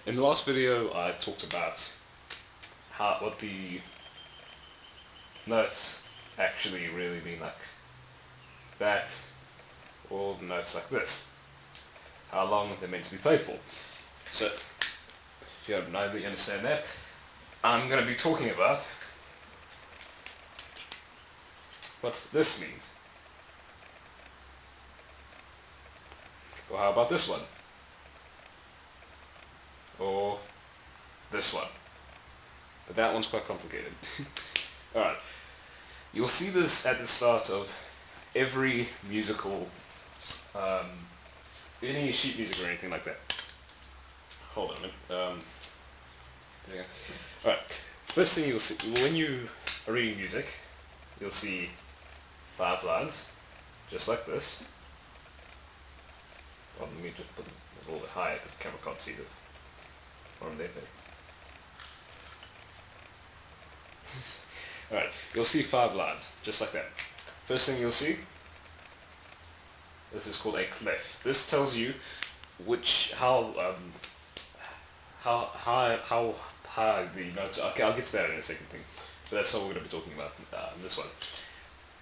In the last video I talked about what the notes actually really mean, like that, or notes like this, how long they're meant to be played for. So, if you don't know that you understand that, I'm going to be talking about what this means. Or how about this one? Or this one? But that one's quite complicated. Alright, you'll see this at the start of every musical, any sheet music or anything like that. Hold on a minute. Yeah. Alright, first thing you'll see, when you are reading music, you'll see 5 lines, just like this. Well, let me just put it a little bit higher because the camera can't see what I'm there. Alright, you'll see 5 lines, just like that. First thing you'll see, this is called a clef. This tells you how high the notes are. Okay, I'll get to that in a second thing. So that's all we're going to be talking about in this one.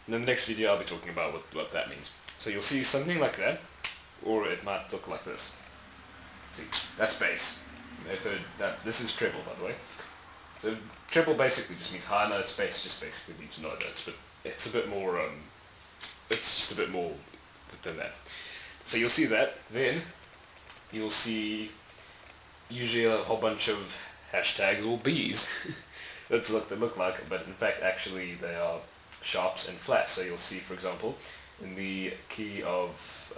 And in the next video I'll be talking about what that means. So you'll see something like that, or it might look like this. See, that's bass. I've heard that. This is treble, by the way. So treble basically just means high notes, bass just basically means no notes, but it's a bit more, it's just a bit more than that. So you'll see that, then you'll see usually a whole bunch of hashtags or Bs. That's what they look like, but in fact actually they are sharps and flats. So you'll see, for example, in the key of,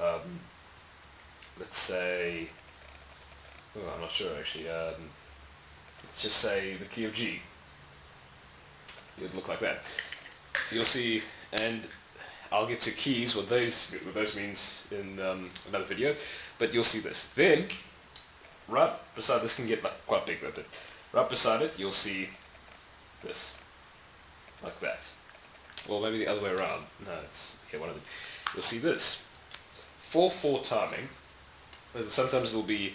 let's say, I'm not sure actually, let's just say the key of G. It would look like that. You'll see, and I'll get to keys, what those means in another video, but you'll see this. Then, right beside this can get quite big though, but right beside it you'll see this, like that. Well, maybe the other way around. No, it's okay. One of them. You'll see this 4/4 timing. But sometimes it'll be.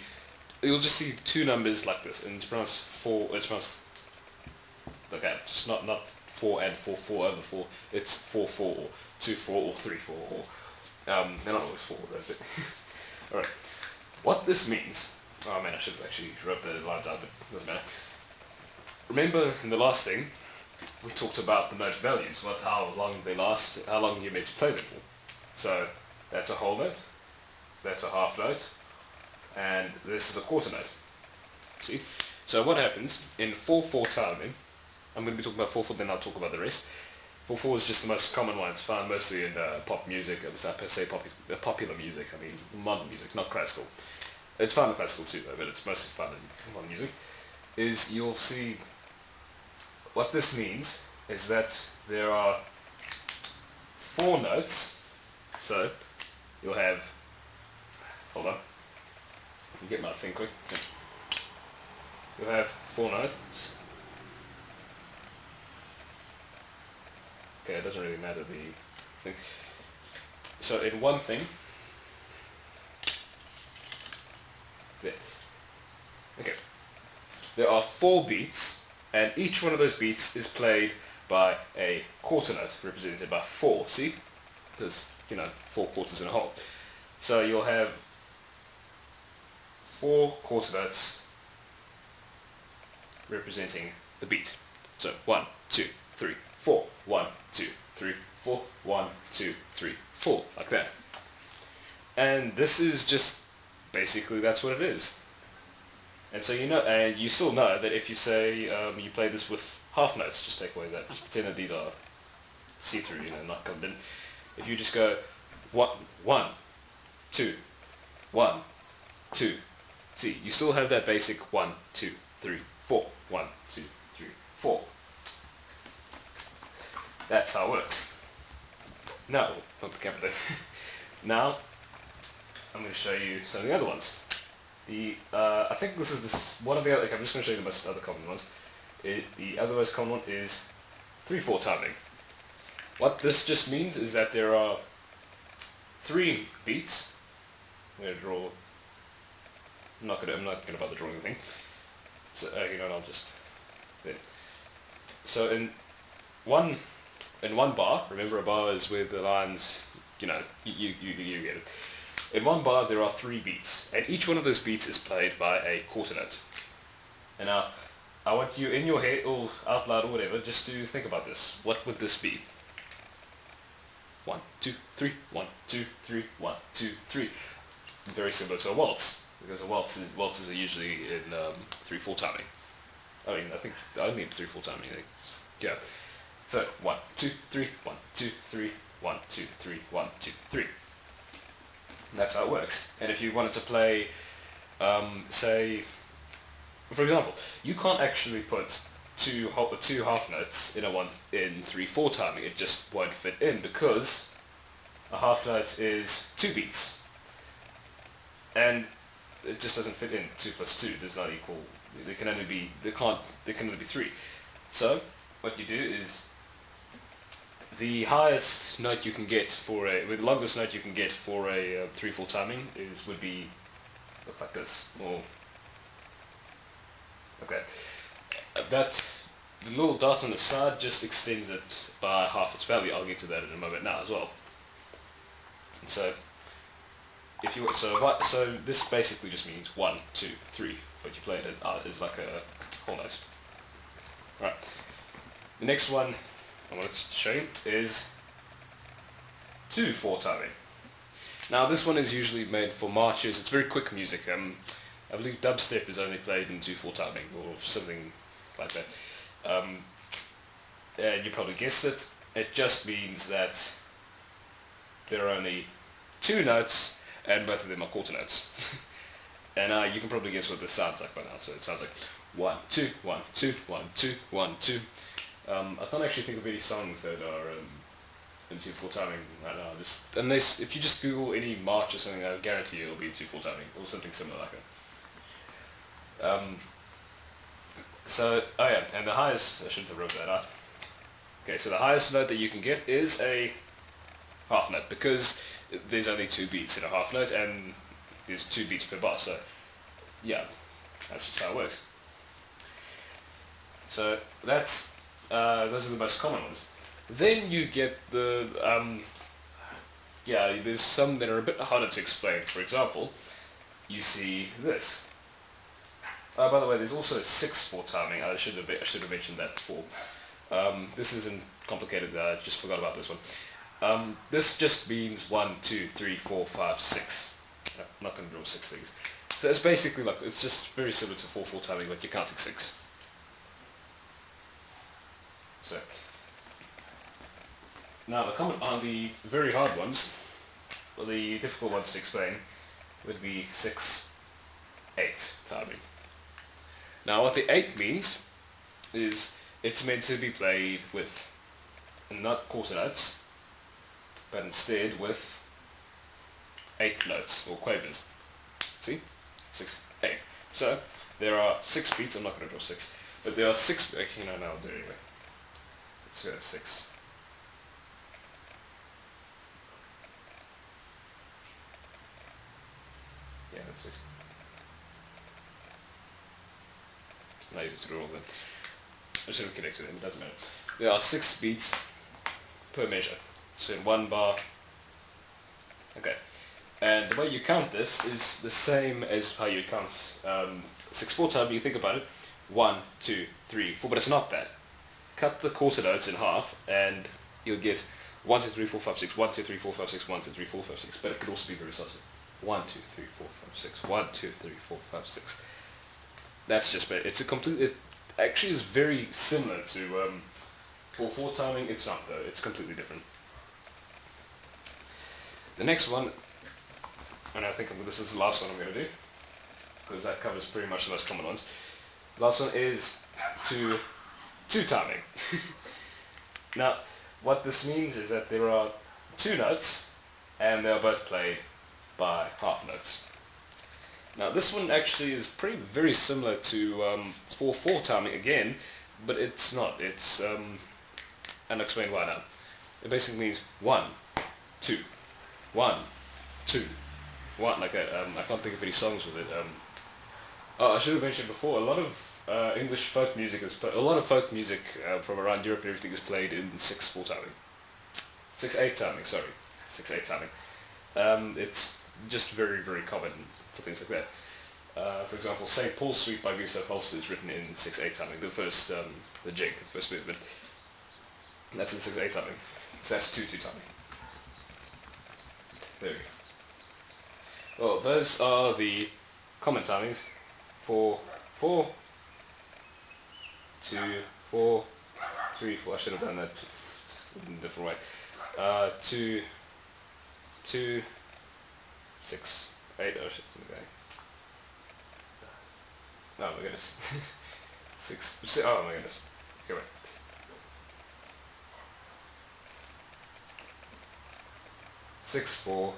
You'll just see two numbers like this, and it's pronounced 4. It's pronounced like that. Just not 4 and 4/4 over 4. It's 4/4 or 2/4 or 3/4 or. They're not always 4, though. But all right. What this means. Oh man, I should have actually wrote the lines out, but it doesn't matter. Remember in the last thing, we talked about the note values, how long they last, how long you're meant to play them for. So that's a whole note, that's a half note, and this is a quarter note. See? So what happens in 4/4 timing, I'm going to be talking about 4/4, then I'll talk about the rest. 4/4 is just the most common one. It's found mostly in pop music, per se popular music, I mean modern music, not classical. It's found in classical too though, but it's mostly found in modern music. Is you'll see what this means is that there are 4 notes. So you'll have, hold on, let me get my thing quick. You'll have 4 notes. Okay, it doesn't really matter the thing. So in one thing, there. Okay, there are 4 beats, and each one of those beats is played by a quarter note represented by 4. See? There's, 4 quarters in a whole. So you'll have 4 quarter notes representing the beat. So 1, 2, 3, 4. 1, 2, 3, 4. 1, 2, 3, 4. Like that. And this is just basically that's what it is. And so and you still know that if you say you play this with half notes, just take away that, just pretend that these are see-through, not covered in. If you just go 1, 2, 1, 2, see, you still have that basic 1, 2, 3, 4, 1, 2, 3, 4. That's how it works. Now, not the camera there. Now, I'm going to show you some of the other ones. I think this is one of the other, I'm just going to show you the most other common ones. The other most common one is 3/4 timing. What this just means is that there are 3 beats. I'm going to draw I'm not gonna bother drawing anything. So I'll just. There. So in one bar, remember a bar is where the lines, you get it. In one bar there are 3 beats, and each one of those beats is played by a quarter note. And now, I want you in your head, or out loud or whatever, just to think about this. What would this be? 1, 2, 3, 1, 2, 3, 1, 2, 3. Very similar to a waltz, because waltzes are usually in 3/4 timing. I mean, I think only in 3/4 timing. Yeah. So 1, 2, 3, 1, 2, 3, 1, 2, 3, 1, 2, 3. And that's how it works. And if you wanted to play, say, for example, you can't actually put two half notes in 3/4 timing. It just won't fit in because a half note is 2 beats, and it just doesn't fit in. 2 plus 2 does not equal. There can only be 3. So what you do is the highest note you can get the longest note you can get for a 3/4 timing would be look like this, or okay. That the little dot on the side just extends it by half its value. I'll get to that in a moment now as well. So this basically just means 1, 2, 3. But you play it is like a whole note. Right. The next one I want to show you is 2/4 timing. Now this one is usually made for marches. It's very quick music. I believe dubstep is only played in 2/4 timing or something like that. And you probably guessed it. It just means that there are only 2 notes and both of them are quarter notes. And you can probably guess what this sounds like by now. So it sounds like 1, 2, 1, 2, 1, 2, 1, 2. I can't actually think of any songs that are in 2/4 timing right now. Unless if you just Google any march or something, I guarantee you it'll be in 2/4 timing or something similar like it. And the highest, I shouldn't have wrote that out. Okay, so the highest note that you can get is a half note, because there's only 2 beats in a half note, and there's 2 beats per bar, so yeah, that's just how it works. So those are the most common ones. Then you get there's some that are a bit harder to explain. For example, you see this. By the way, there's also 6/4 timing. I should have mentioned that before. This isn't complicated. I just forgot about this one. This just means 1, 2, 3, 4, 5, 6. I'm not going to draw 6 things. So it's basically it's just very similar to 4/4 timing, but you're counting 6. So now the very hard ones, or the difficult ones to explain, would be 6/8 timing. Now what the 8 means is it's meant to be played with not quarter notes, but instead with 8th notes or quavers. See? 6/8. So there are 6 beats. I'm not going to draw 6, but there are 6. Actually, no, I'll do it anyway. Let's go to 6. Yeah, that's 6. Now you just draw all of them. I should have connected them. It doesn't matter. There are 6 beats per measure. So in 1 bar. Okay. And the way you count this is the same as how you count 6/4 time. You think about it. 1, 2, 3, 4, but it's not that. Cut the quarter notes in half and you'll get 1, 2, 3, 4, 5, 6, 1, 2, 3, 4, 5, 6, 1, 2, 3, 4, 5, 6, but it could also be very subtle. 1, 2, 3, 4, 5, 6, 1, 2, 3, 4, 5, 6. That's just, it actually is very similar to 4/4 timing. It's not though, it's completely different. The next one, and I think this is the last one I'm going to do, because that covers pretty much the most common ones. The last one is 2/2 timing. Now, what this means is that there are 2 notes, and they are both played by half notes. Now, this one actually is very similar to 4/4 timing again, but it's not. It's, and I'll explain why now. It basically means 1, 2, 1, 2, 1, like that. I can't think of any songs with it. Oh, I should have mentioned before. A lot of English folk music a lot of folk music from around Europe and everything is played in 6/4 timing, 6/8 timing. Sorry, 6/8 timing. It's just very common for things like that. For example, St. Paul's Suite by Gustav Holst is written in 6/8 timing. The first, the jig, the first movement, that's in 6/8 timing. So that's 2/2 timing. There we go. Well, those are the common timings. 4/4, 2/4, 3/4. I should have done that in a different way. 2/2, 6/8. Oh shit, okay. Oh my goodness. Oh my goodness. Here we go. 6/4.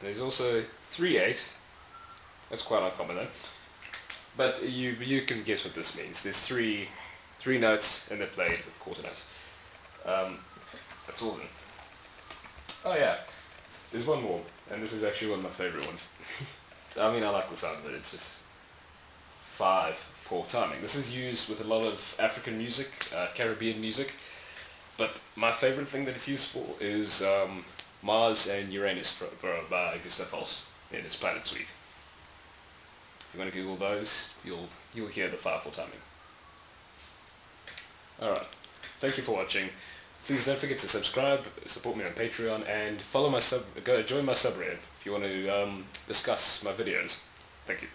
There's also 3/8. That's quite uncommon though. But you can guess what this means. There's three notes and they're played with quarter notes. That's all then. Oh yeah, there's one more, and this is actually one of my favourite ones. I mean, I like the sound, but it's just 5/4 timing. This is used with a lot of African music, Caribbean music, but my favourite thing that it's used for is Mars and Uranus by Gustav Holst in his Planet Suite. If you want to Google those, you'll hear the 5/4 timing. Alright, thank you for watching. Please don't forget to subscribe, support me on Patreon, and join my subreddit if you want to discuss my videos. Thank you.